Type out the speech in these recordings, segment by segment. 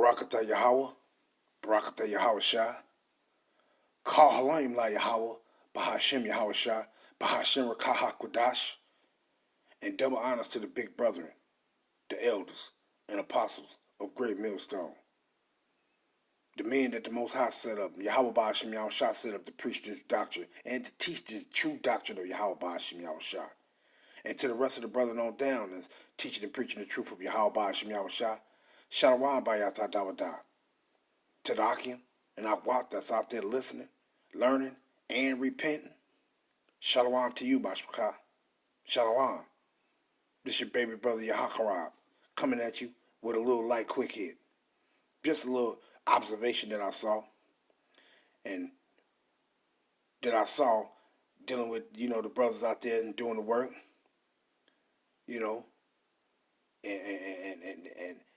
Barakatah Yahweh, Barakatah Yahweh Shah, Kal Halayim La Yahweh, Bahashem Yahweh Shah, Bahashem Rakaha Kodash, and double honors to the big brethren, the elders and apostles of Great Millstone. The men that the Most High set up, Yahweh Bahashem Yahweh Shah set up to preach this doctrine and to teach this true doctrine of Yahweh Bahashem Yahweh Shah. And to the rest of the brethren on down that's teaching and preaching the truth of Yahweh Bahashem Yahweh Shah, Shalom Bayata Dawada. To the Akim and Akwat that's out there listening, learning, and repenting, Shalom to you, Bashmaka. Shalom. This your baby brother Yahakarab coming at you with a little light quick hit. Just a little observation that I saw. And that I saw dealing with, the brothers out there and doing the work. And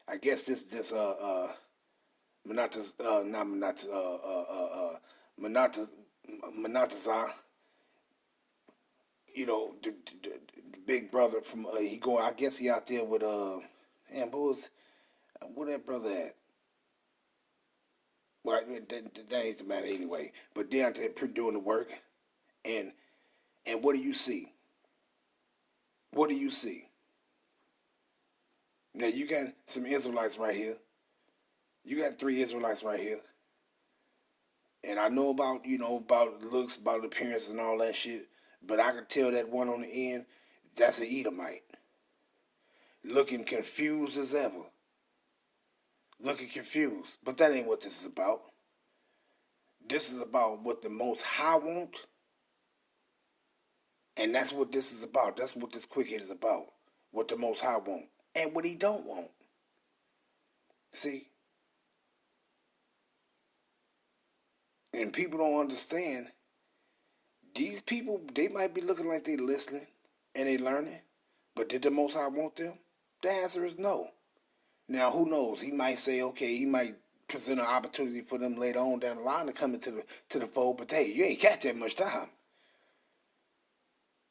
I guess Manatazah, the big brother from I guess he out there with where that brother at? Well, that ain't the matter anyway. But they out there doing the work, and what do you see? What do you see? Now you got some Israelites right here. You got 3 Israelites right here. And I know about, about looks, about appearance and all that shit. But I can tell that one on the end, that's an Edomite. Looking confused as ever. Looking confused. But that ain't what this is about. This is about what the Most High want. And that's what this is about. That's what this quick hit is about. What the Most High want. And what he don't want. See? And people don't understand. These people, they might be looking like they listening and they learning. But did the Most High want them? The answer is no. Now, who knows? He might say, okay, he might present an opportunity for them later on down the line to come into the fold. But hey, you ain't got that much time.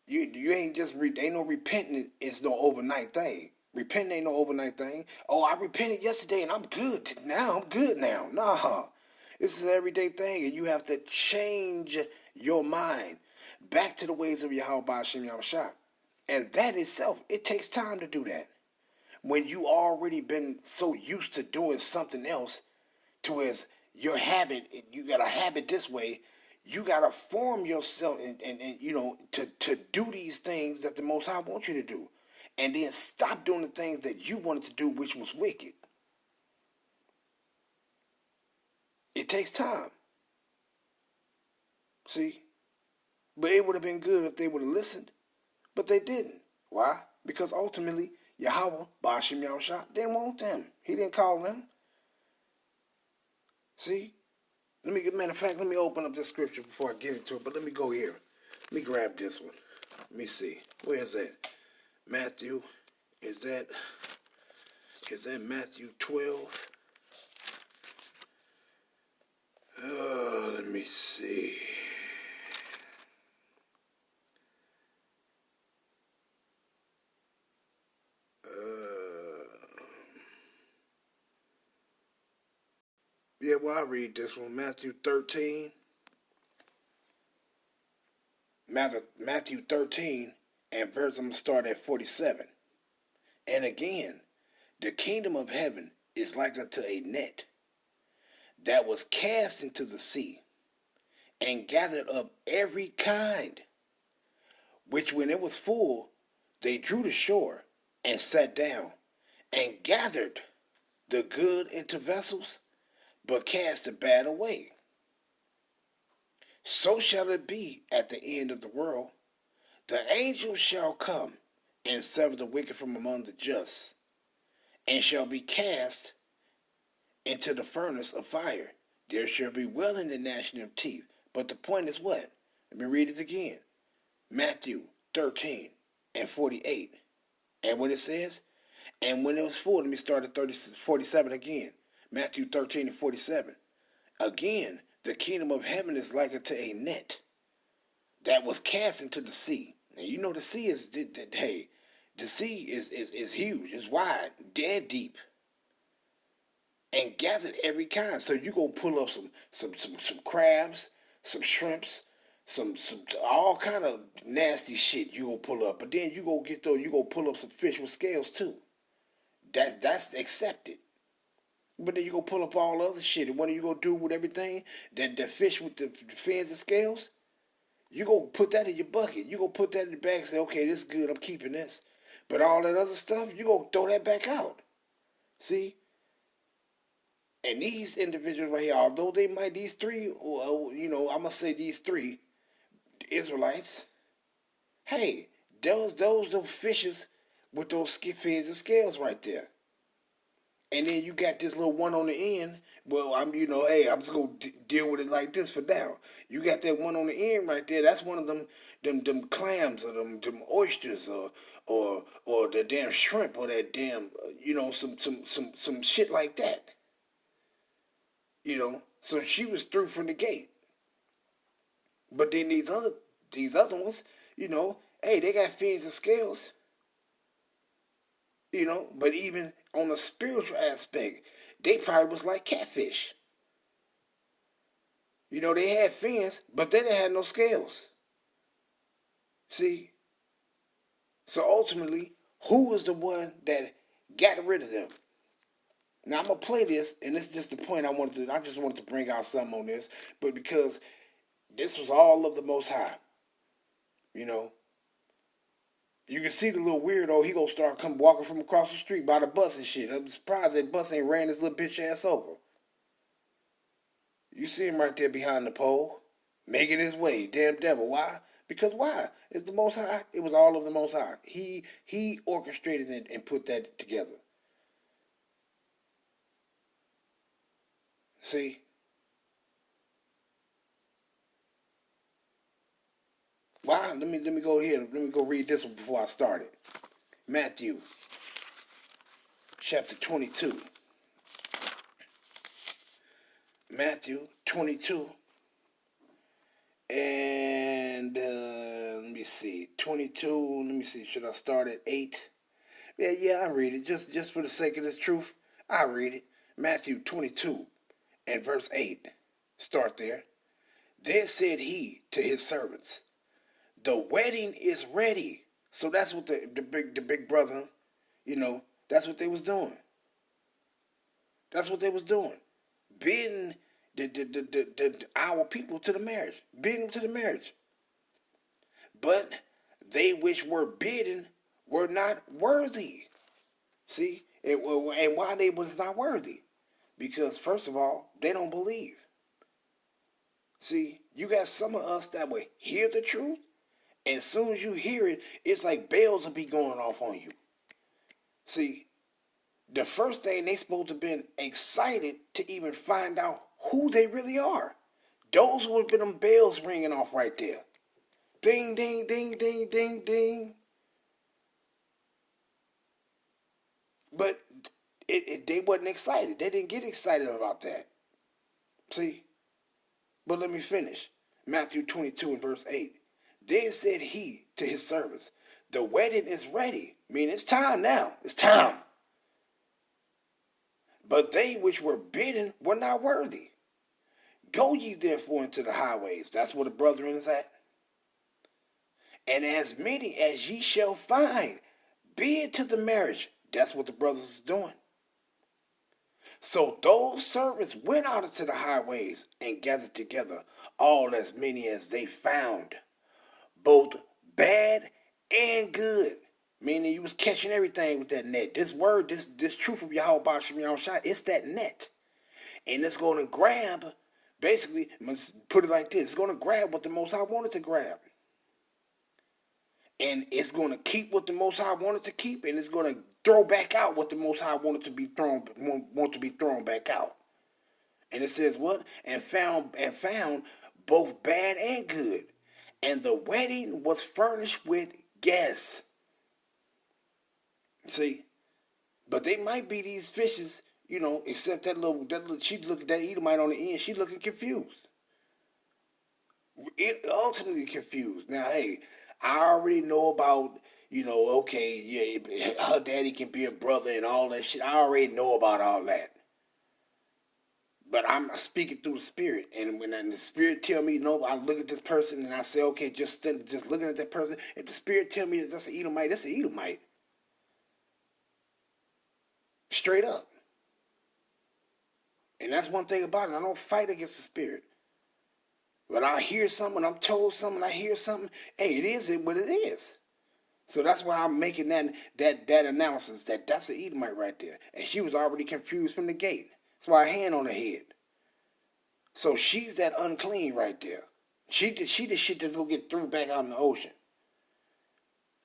You ain't just, ain't no repenting. It's no overnight thing. Repenting ain't no overnight thing. Oh, I repented yesterday and I'm good. Now I'm good now. Nah. This is an everyday thing, and you have to change your mind back to the ways of Yahweh Ba'ashem Yahweh Shah. And that itself, it takes time to do that. When you already been so used to doing something else, to as your habit, you got a habit this way, you got to form yourself and to do these things that the Most High wants you to do. And then stop doing the things that you wanted to do, which was wicked. It takes time. See? But it would have been good if they would have listened. But they didn't. Why? Because ultimately, Yahweh, Ba'ashem Yahweh Shah, didn't want them. He didn't call them. See? Matter of fact, let me open up this scripture before I get into it. But let me go here. Let me grab this one. Let me see. Where is that? Matthew. Is that Matthew 12? Let me see. I read this one. Matthew 13. Matthew 13 and verse, I'm going to start at 47. And again, the kingdom of heaven is like unto a net that was cast into the sea and gathered up every kind, which when it was full, they drew to shore and sat down and gathered the good into vessels, but cast the bad away. So shall it be at the end of the world. The angels shall come and sever the wicked from among the just, and shall be cast into the furnace of fire. There shall be wailing and gnashing of teeth. But the point is what? Let me read it again. Matthew 13 and 48. And what it says? And when it was full, let me start at 47 again. Matthew 13 and 47. Again, the kingdom of heaven is like unto a net that was cast into the sea. And you know the sea is, the sea is huge. It's wide, dead deep. and gathered every kind. So you go pull up some crabs, some shrimps, some all kind of nasty shit you go pull up. But then you go pull up some fish with scales too. That's accepted. But then you go pull up all other shit, and what are you gonna do with everything? That the fish with the fins and scales, you go put that in your bucket. You go put that in the bag and say, okay, this is good, I'm keeping this. But all that other stuff, you go throw that back out. See? And these individuals right here, although they might, these three, well, I'm going to say these three Israelites, hey, those fishes with those fins and scales right there. And then you got this little one on the end. Well, hey, I'm just gonna deal with it like this for now. You got that one on the end right there. That's one of them clams or them oysters or the damn shrimp or that damn some shit like that. So she was through from the gate. But then these other ones, hey, they got fins and scales. But even on a spiritual aspect, they probably was like catfish. They had fins, but they didn't have no scales. See? So ultimately, who was the one that got rid of them? Now I'm gonna play this, and this is just the point I just wanted to bring out something on this, but because this was all of the Most High, you know. You can see the little weirdo, he gonna start come walking from across the street by the bus and shit. I'm surprised that bus ain't ran his little bitch ass over. You see him right there behind the pole, making his way. Damn devil. Why? Because why? It's the Most High. It was all of the Most High. He orchestrated it and put that together. See? Why? Let me go here. Let me go read this one before I start it. Matthew chapter 22. Matthew 22. And let me see. 22. Let me see. Should I start at 8? Yeah, I read it. Just for the sake of this truth, I read it. Matthew 22 and verse 8. Start there. Then said he to his servants, the wedding is ready. So that's what the big brother, that's what they was doing. That's what they was doing. Bidding our people to the marriage. Bidding them to the marriage. But they which were bidden were not worthy. See? And why they was not worthy? Because first of all, they don't believe. See, you got some of us that will hear the truth, and as soon as you hear it, it's like bells will be going off on you. See, the first thing they supposed to been excited to even find out who they really are. Those would have been them bells ringing off right there. Ding, ding, ding, ding, ding, ding. But they wasn't excited. They didn't get excited about that. See? But let me finish. Matthew 22 and verse 8. Then said he to his servants, the wedding is ready. I mean, it's time now. It's time. But they which were bidden were not worthy. Go ye therefore into the highways. That's where the brethren is at. And as many as ye shall find, bid to the marriage. That's what the brothers is doing. So those servants went out into the highways and gathered together all as many as they found, both bad and good. Meaning you was catching everything with that net. This word, this truth of Yahweh Bashim Yahushua, it's that net. And it's going to grab, basically, let's put it like this, it's going to grab what the Most High wanted to grab. And it's going to keep what the Most High wanted to keep, and it's going to throw back out what the Most High wanted to be thrown back out. And it says what? And found both bad and good. And the wedding was furnished with guests. See, but they might be these fishes, except that little she look at that Edomite on the end, she looking confused. Ultimately confused. Now, hey, I already know about, okay, yeah, her daddy can be a brother and all that shit. I already know about all that. But I'm speaking through the spirit, and when the spirit tell me no, I look at this person and I say, okay, just looking at that person. If the spirit tell me that's an Edomite, that's an Edomite, straight up. And that's one thing about it. I don't fight against the spirit. When I hear something, I'm told something, I hear something. Hey, it is what it is. So that's why I'm making that analysis that's an Edomite right there, and she was already confused from the gate. That's why a hand on her head. So she's that unclean right there. She the shit that's gonna get threw back out in the ocean.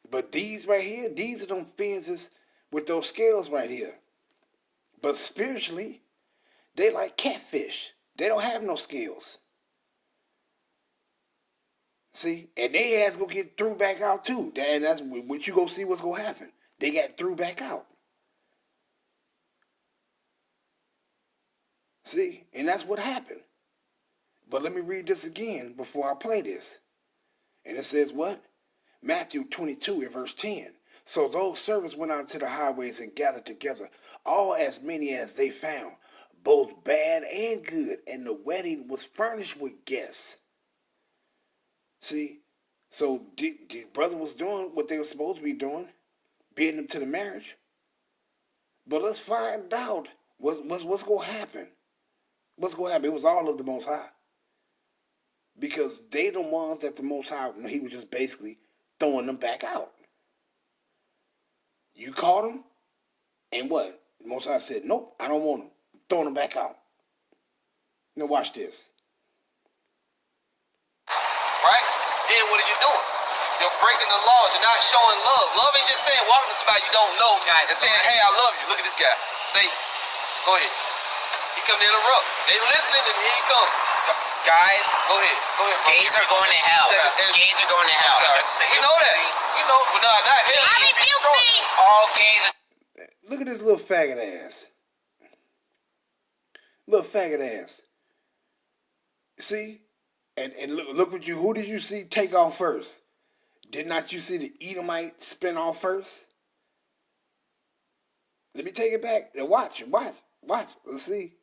But these right here, these are them fins with those scales right here. But spiritually, they like catfish. They don't have no scales. See, and they ass gonna get threw back out too. And that's what you gonna see what's gonna happen. They got threw back out. See, and that's what happened. But let me read this again before I play this. And it says what? Matthew 22 and verse 10. So those servants went out to the highways and gathered together all as many as they found, both bad and good, and the wedding was furnished with guests. See, so the brother was doing what they were supposed to be doing, bidding them to the marriage. But let's find out what's going to happen. What's going to happen? It was all of the Most High. Because they the ones that the Most High, he was just basically throwing them back out. You caught them, and what? The Most High said, nope, I don't want them. I'm throwing them back out. Now watch this. Right? Then what are you doing? You're breaking the laws. You're not showing love. Love ain't just saying walking to somebody you don't know and saying, hey, I love you. Look at this guy. Say, go ahead. He come to interrupt. They listening and here he come. Guys, go ahead, bro. Gays are going to hell. Gays are going to hell. We know that. We know, but not hell. I rebuke thee. All gays are... Look at this little faggot ass. Little faggot ass. See? And look what you, who did you see take off first? Did not you see the Edomite spin off first? Let me take it back. Now watch. Let's see.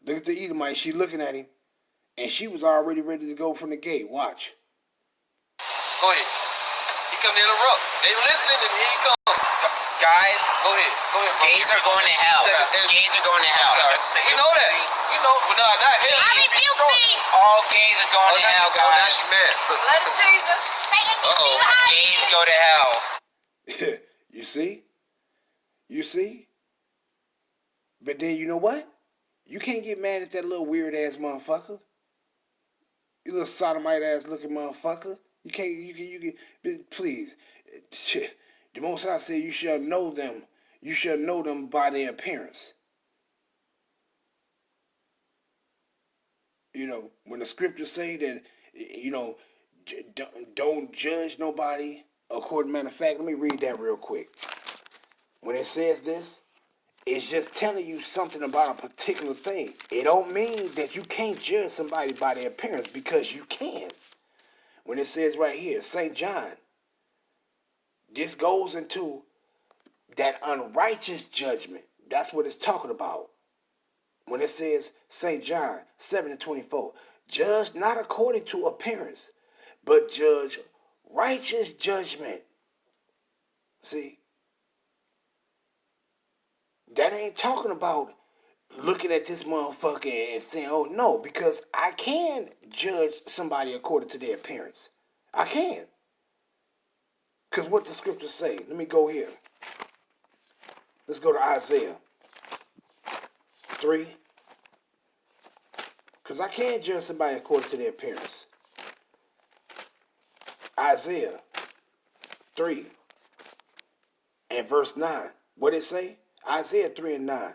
Look at the Edomite. She looking at him. And she was already ready to go from the gate. Watch. Go ahead. He come to interrupt. They listening and here he come. Guys, go ahead. Gays are going to hell. Gays are going to hell. We know that. We know, but not hell. I rebuke thee. All gays are going to hell, guys. Now she mad. Bless Jesus. Gays go to hell. You see? You see? But then you know what? You can't get mad at that little weird ass motherfucker. You little sodomite ass looking motherfucker. You can please. The Most High said you shall know them. You shall know them by their appearance. You know, when the scriptures say that, you know, don't judge nobody according, matter of fact, let me read that real quick. When it says this, it's just telling you something about a particular thing. It don't mean that you can't judge somebody by their appearance, because you can. When it says right here, St. John, this goes into that unrighteous judgment. That's what it's talking about. When it says, St. John 7:24, judge not according to appearance, but judge righteous judgment. See? That ain't talking about looking at this motherfucker and saying, oh, no, because I can judge somebody according to their appearance. I can. Because what the scriptures say. Let me go here. Let's go to Isaiah 3. Because I can't judge somebody according to their appearance. Isaiah 3 and verse 9. What did it say? Isaiah 3 and 9.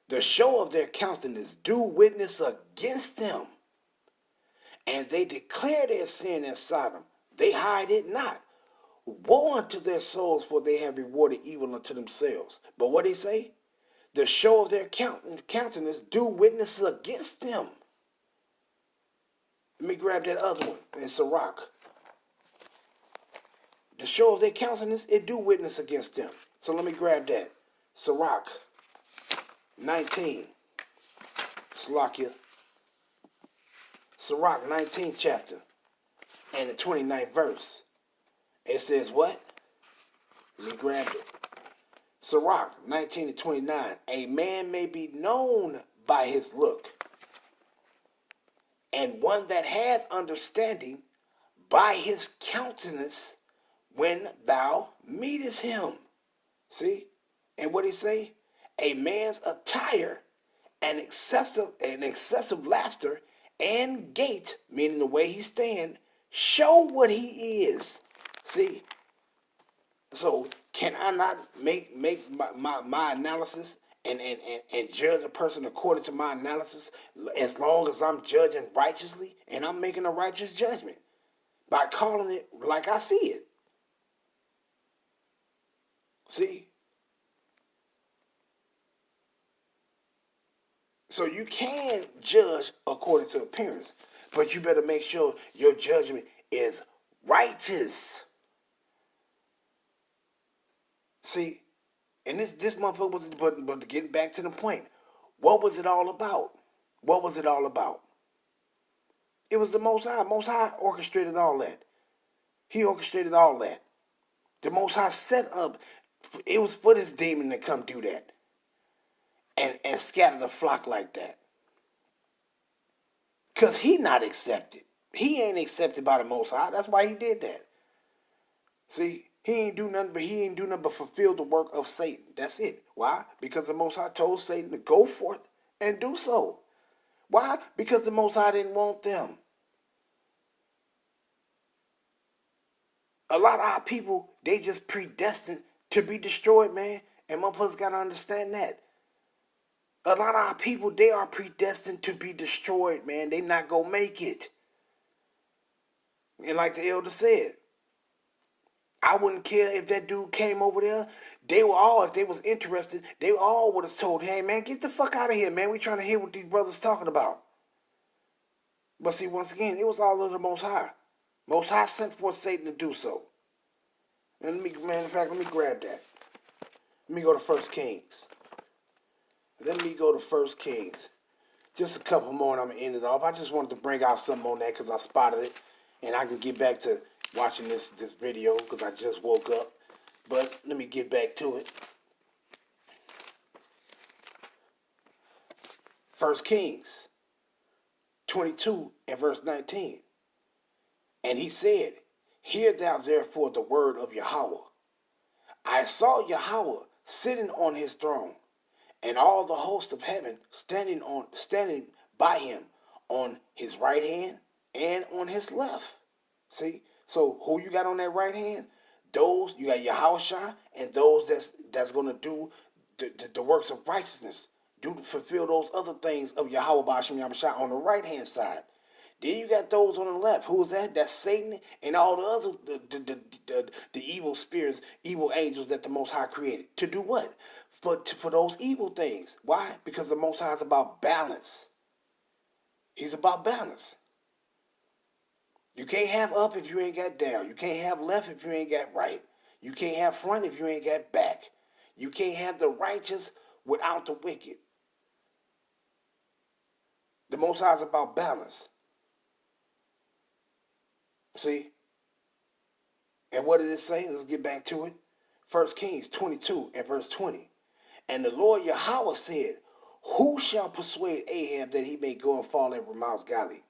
The show of their countenance do witness against them, and they declare their sin in Sodom. They hide it not. Woe unto their souls, for they have rewarded evil unto themselves. But what did he say? The show of their countenance do witness against them. Let me grab that other one in Sirach. The show of their countenance, it do witness against them. So let me grab that. Sirach. 19. Slakia. Sirach 19th chapter and the 29th verse. It says what? Let me grab it. Sirach 19 to 29. A man may be known by his look, and one that hath understanding by his countenance when thou meetest him. See? And what he say? A man's attire and excessive laughter and gait, meaning the way he stand, show what he is. See? So can I not make my analysis and judge a person according to my analysis as long as I'm judging righteously and I'm making a righteous judgment by calling it like I see it? See? So you can judge according to appearance, but you better make sure your judgment is righteous. See, and this motherfucker was, but getting back to the point, what was it all about? What was it all about? It was the Most High. Most High orchestrated all that. He orchestrated all that. The Most High set up, it was for this demon to come do that. And scatter the flock like that. Because he not accepted. He ain't accepted by the Most High. That's why he did that. See, he ain't do nothing but fulfill the work of Satan. That's it. Why? Because the Most High told Satan to go forth and do so. Why? Because the Most High didn't want them. A lot of our people, they just predestined to be destroyed, man. And motherfuckers got to understand that. A lot of our people, they are predestined to be destroyed, man. They not gonna make it. And like the elder said, I wouldn't care if that dude came over there. They were all, if they was interested, they all would have told, hey, man, get the fuck out of here, man. We trying to hear what these brothers talking about. But see, once again, it was all of the Most High. Most High sent forth Satan to do so. And let me grab that. Let me go to 1 Kings. Let me go to 1 Kings. Just a couple more and I'm going to end it off. I just wanted to bring out something on that because I spotted it. And I can get back to watching this video because I just woke up. But let me get back to it. 1 Kings 22 and verse 19. And he said, hear thou therefore the word of Yahweh. I saw Yahweh sitting on his throne, and all the host of heaven standing by him on his right hand and on his left. See? So who you got on that right hand? Those, you got Yahushua, and those that's going to do the works of righteousness. Fulfill those other things of Yahweh Ba'ashem Yahushua on the right hand side. Then you got those on the left. Who is that? That's Satan and all the other the evil spirits, evil angels that the Most High created. To do what? For those evil things. Why? Because the Most High is about balance. He's about balance. You can't have up if you ain't got down. You can't have left if you ain't got right. You can't have front if you ain't got back. You can't have the righteous without the wicked. The Most High is about balance. See? And what does it say? Let's get back to it. 1 Kings 22 and verse 20. And the Lord Yahweh said, who shall persuade Ahab that he may go and fall at Ramoth Gilead?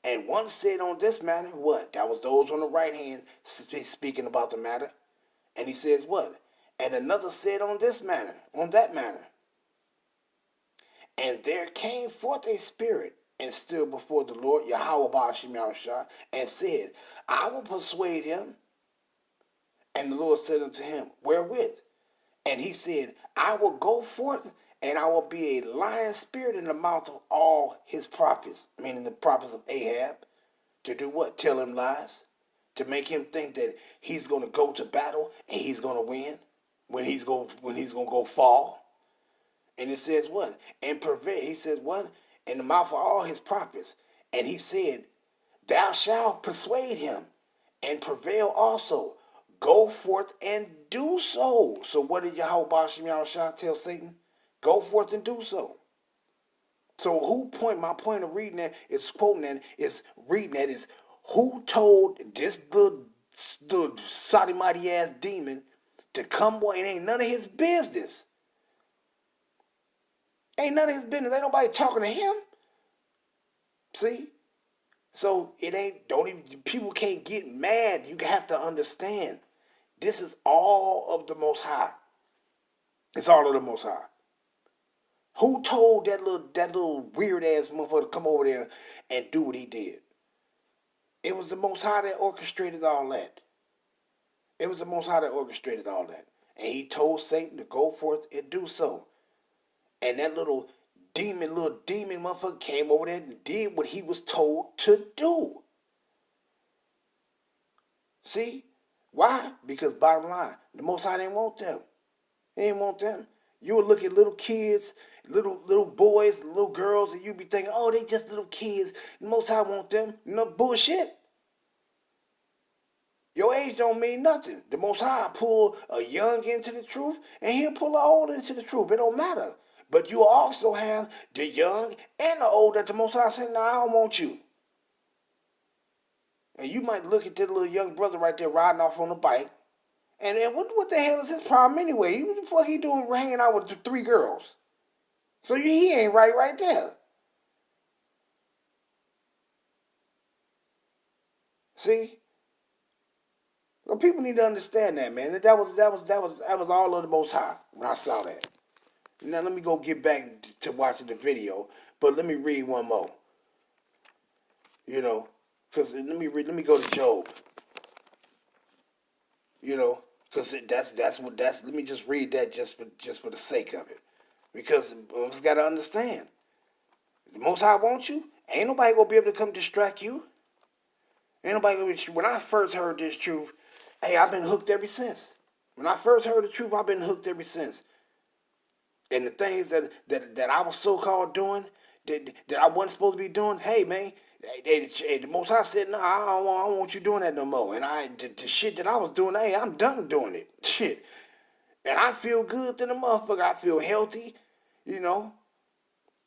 And one said on this matter, what? That was those on the right hand speaking about the matter. And he says what? And another said on this matter, on that matter. And there came forth a spirit and stood before the Lord Yahweh Ba'ashem Yahushua and said, I will persuade him. And the Lord said unto him, wherewith? And he said, I will go forth, and I will be a lion spirit in the mouth of all his prophets, meaning the prophets of Ahab, to do what? Tell him lies, to make him think that he's going to go to battle and he's going to win when he's going to go fall. And it says what? And prevail. He says what? In the mouth of all his prophets. And he said, thou shalt persuade him and prevail also. Go forth and do so. So what did Yahweh Ba'ashem Yahushua tell Satan? Go forth and do so. So my point of reading that is quoting that is reading that is who told this the Saudi mighty ass demon to come boy? It ain't none of his business. Ain't none of his business. Ain't nobody talking to him. See? So it ain't, don't even, people can't get mad. You have to understand. This is all of the Most High. It's all of the Most High. Who told that little weird ass motherfucker to come over there and do what he did? It was the Most High that orchestrated all that. It was the Most High that orchestrated all that. And he told Satan to go forth and do so. And that little demon motherfucker came over there and did what he was told to do. See? Why? Because bottom line, the Most High didn't want them. He didn't want them. You would look at little kids, little boys, little girls, and you be thinking, oh, they just little kids. The Most High want them. No bullshit. Your age don't mean nothing. The Most High pull a young into the truth, and he'll pull an old into the truth. It don't matter. But you also have the young and the old that the Most High said, no, I don't want you. And you might look at that little young brother right there riding off on a bike. And then what the hell is his problem anyway? What the fuck he doing hanging out with the 3 girls? So he ain't right there. See? Well, people need to understand that, man. That was all of the Most High when I saw that. Now let me go get back to watching the video, but let me read one more. You know, because let me go to Job. You know, because let me just read that just for the sake of it, because we just gotta understand. The Most High wants you. Ain't nobody gonna be able to come distract you. Ain't nobody gonna be. When I first heard this truth, hey, I've been hooked ever since. When I first heard the truth, I've been hooked ever since. And the things that I was so-called doing, that I wasn't supposed to be doing, hey, man, the Most High said, no, I don't want you doing that no more. And the shit that I was doing, hey, I'm done doing it. Shit. And I feel good than a motherfucker. I feel healthy, you know.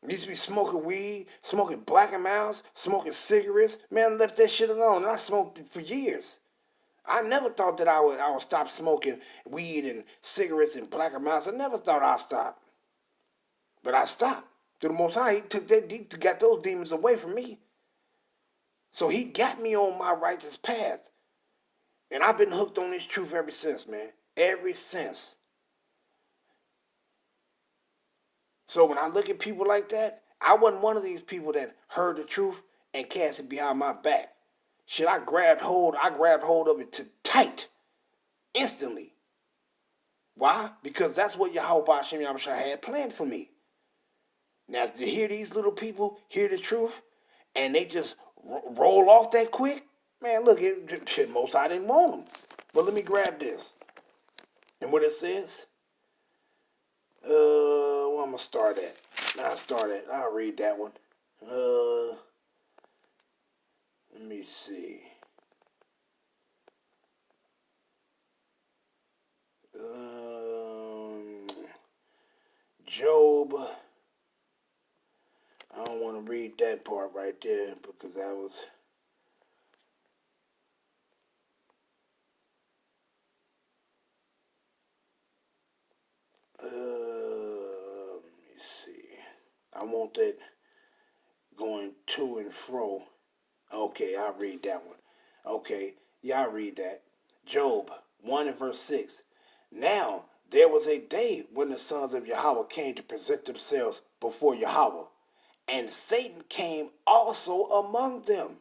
I used to be smoking weed, smoking Black and Milds, smoking cigarettes. Man, I left that shit alone. And I smoked it for years. I never thought that I would stop smoking weed and cigarettes and Black and Milds. I never thought I'd stop. But I stopped. Through the Most High, he got those demons away from me. So he got me on my righteous path. And I've been hooked on this truth ever since, man. Ever since. So when I look at people like that, I wasn't one of these people that heard the truth and cast it behind my back. Shit, I grabbed hold of it tight. Instantly. Why? Because that's what Yahweh Hashem Yahushua had planned for me. Now, to hear these little people hear the truth, and they just roll off that quick, man, look, Most High didn't want them. But let me grab this. And what it says, where I'm going to start at? I'll read that one. Let me see. Job. I don't want to read that part right there because that was... let me see. I want that going to and fro. Okay, I'll read that one. Okay, yeah, I'll read that. Job 1 and verse 6. Now, there was a day when the sons of Yahweh came to present themselves before Yahweh. And Satan came also among them.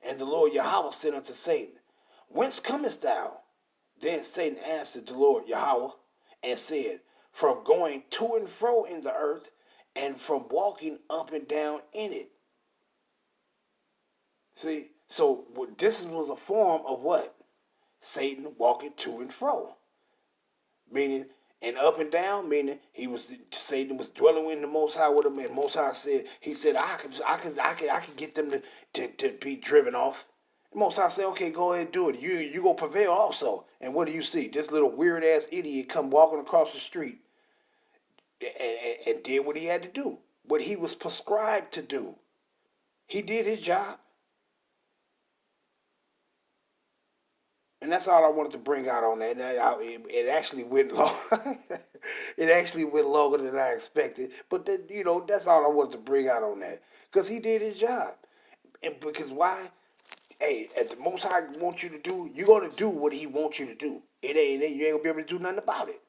And the Lord Yahweh said unto Satan, Whence comest thou? Then Satan answered the Lord Yahweh and said, From going to and fro in the earth, and from walking up and down in it. See, so this was a form of what? Satan walking to and fro. Meaning, and up and down, meaning Satan was dwelling in the Most High with him, and Most High said, he said, I can get them to be driven off. The Most High said, okay, go ahead and do it. You gonna prevail also. And what do you see? This little weird ass idiot come walking across the street, and did what he had to do, what he was prescribed to do. He did his job. And that's all I wanted to bring out on that. It actually went long. It actually went longer than I expected. But that's all I wanted to bring out on that, because he did his job. And because why? Hey, at the Most High wants you to do, you're gonna do what He wants you to do. You ain't gonna be able to do nothing about it.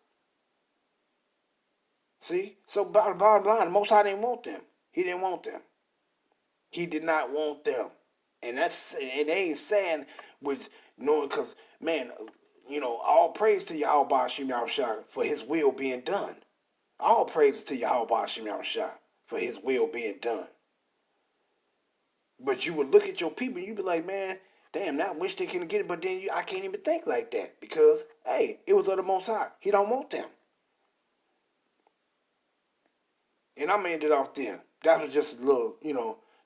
See? So bottom line, the Most High didn't want them. He didn't want them. He did not want them. And they ain't saying with knowing, because, man, all praise to Yahweh Hashem Yahushua for His will being done. All praises to Yahweh Hashem Yahushua for His will being done. But you would look at your people and you'd be like, man, damn, I wish they couldn't get it. But then I can't even think like that, because, hey, it was of the Most High. He don't want them. And I'm going to end it off there. That was just a little,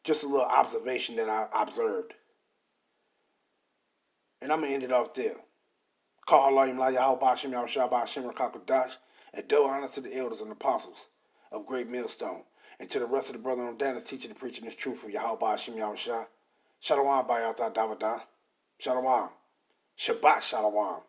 just a little observation that I observed. And I'm going to end it off there. Call Elohim La Yahweh Ba'Shem Yahushua Ba'Shem Rakakadash, and double honors to the elders and apostles of Great Millstone, and to the rest of the brethren on Danis teaching and preaching this truth from Yahweh Ba'Shem Yahushua. Shalom Ba'yata Davada. Shalom. Shabbat Shalom.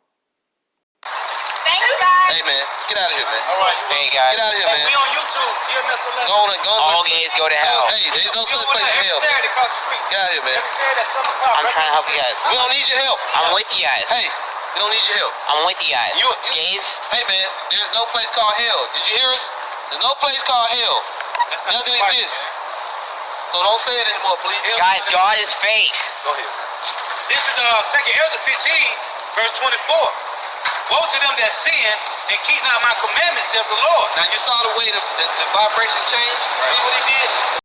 Thanks, guys. Hey, man, get out of here, man. All right. Hey, guys. Get out of here, man. We on YouTube. DMS 11. Go on. All gays go to hell. Hey, there's no such place as hell. Every Saturday across the street. Get out of here, man. Every Saturday at 7 o'clock. I'm trying to help you guys. We don't need your help. I'm with you guys. Hey, we don't need your help. I'm with you guys. You- Gays. Hey, man, there's no place called hell. Did you hear us? There's no place called hell. It doesn't exist. So don't say it anymore, please. Guys, God is fake. Go ahead. This is 2 Ezra 15, verse 24. Woe to them that sin and keep not my commandments, saith the Lord. Now you saw the way the vibration changed. See what he did?